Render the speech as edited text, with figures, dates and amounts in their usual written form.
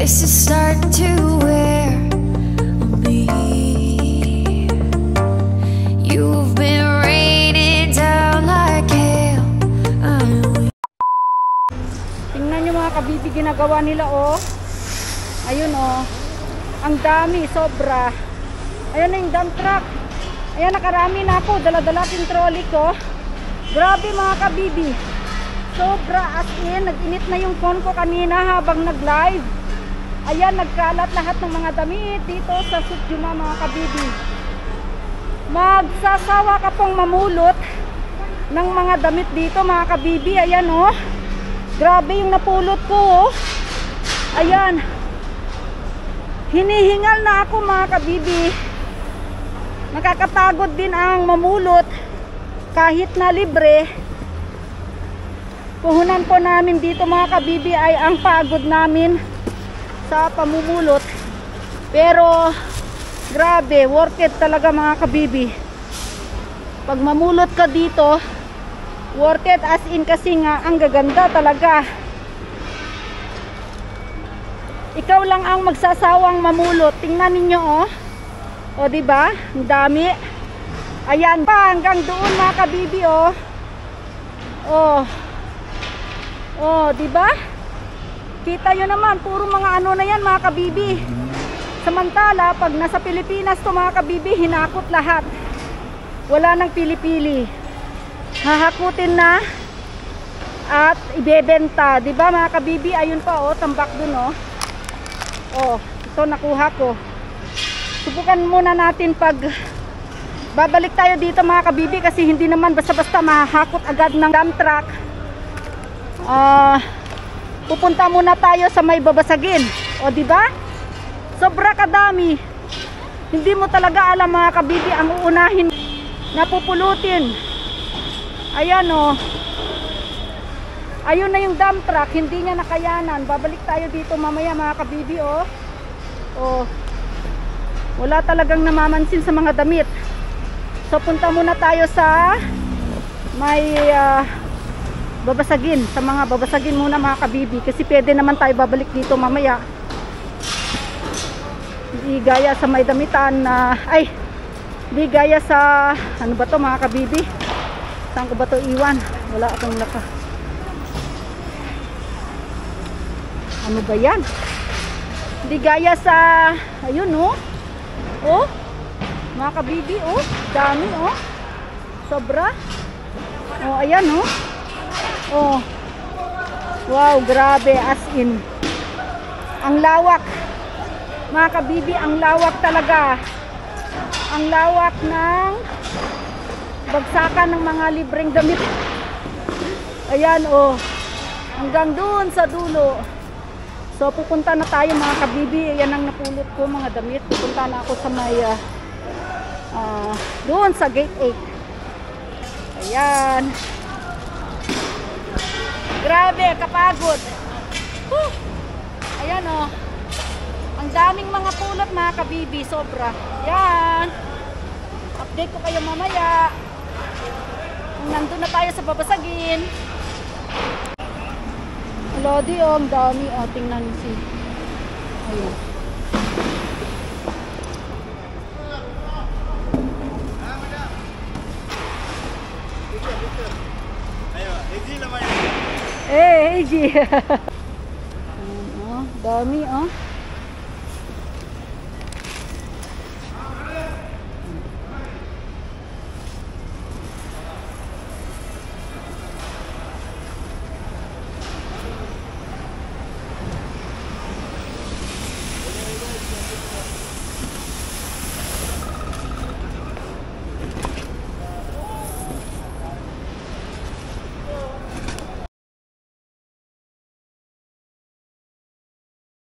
This is starting to wear on me. You've been raining down like hell. Tingnan nyo mga kabibi, ginagawa nila oh. Ayun oh. Ang dami, sobra. Ayan na yung dump truck. Ayan, nakarami na ako. Dala-dala yung trolley ko. Grabe mga kabibi. Sobra, as in, nag-init na yung phone ko kanina habang nag-live. Ayan, nagkalat lahat ng mga damit dito sa Sukyuma mga kabibi. Magsasawa ka pong mamulot ng mga damit dito mga kabibi. Ayan oh. Grabe yung napulot ko oh. Ayan. Hinihingal na ako mga kabibi. Nakakapagod din ang mamulot kahit na libre. Puhunan po namin dito mga kabibi ay ang pagod namin sa pamumulot. Pero grabe, worth it talaga mga kabibi. Pag mamulot ka dito, worth it as in kasi nga ang gaganda talaga. Ikaw lang ang magsasawang mamulot. Tingnan ninyo oh. O diba? Ang dami. Ayan pa hanggang doon mga kabibi oh. Oh. Oh, diba? Kita nyo naman, puro mga ano na yan mga kabibi. Samantala, pag nasa Pilipinas to mga kabibi, hinakot lahat. Wala nang pili-pili. Hahakutin na at ibebenta. Diba mga kabibi? Ayun pa oh, tambak dun oh. Oh, ito nakuha ko. Subukan muna natin pag babalik tayo dito mga kabibi kasi hindi naman basta-basta mahakot agad ng dump truck. Pupunta muna tayo sa may babasagin. O diba? Sobra kadami. Hindi mo talaga alam mga kabibi ang uunahin na pupulutin. Ayan o. Ayun na yung dump truck. Hindi niya nakayanan. Babalik tayo dito mamaya mga kabibi o. O. Wala talagang namamansin sa mga damit. So punta muna tayo sa may babasagin. Sa mga babasagin muna mga kabibi. Kasi pwede naman tayo babalik dito mamaya. Hindi gaya sa may damitan na hindi gaya sa ano ba to mga kabibi. Saan ko ba to iwan? Wala akong laka. Ano ba yan? Hindi gaya sa ayun oh. Oh, mga kabibi, oh, dami, oh, sobra, oh, ayan, oh, oh, wow, grabe, as in, ang lawak, mga kabibi, ang lawak talaga, ang lawak ng bagsakan ng mga libreng damit, ayan, oh, hanggang doon sa dulo. So pupunta na tayo mga kabibi. Yan ang napulot ko mga damit. Pupunta na ako sa may doon sa gate 8. Ayan. Grabe, kapagod. Ayan oh. Ang daming mga pulot mga kabibi. Sobra. Ayan. Update ko kayo mamaya. Kung nandun na tayo sa babasagin. Lodi oh, ang dami oh, tingnan si. Ayun. Eh, hey G. Oh, dami oh.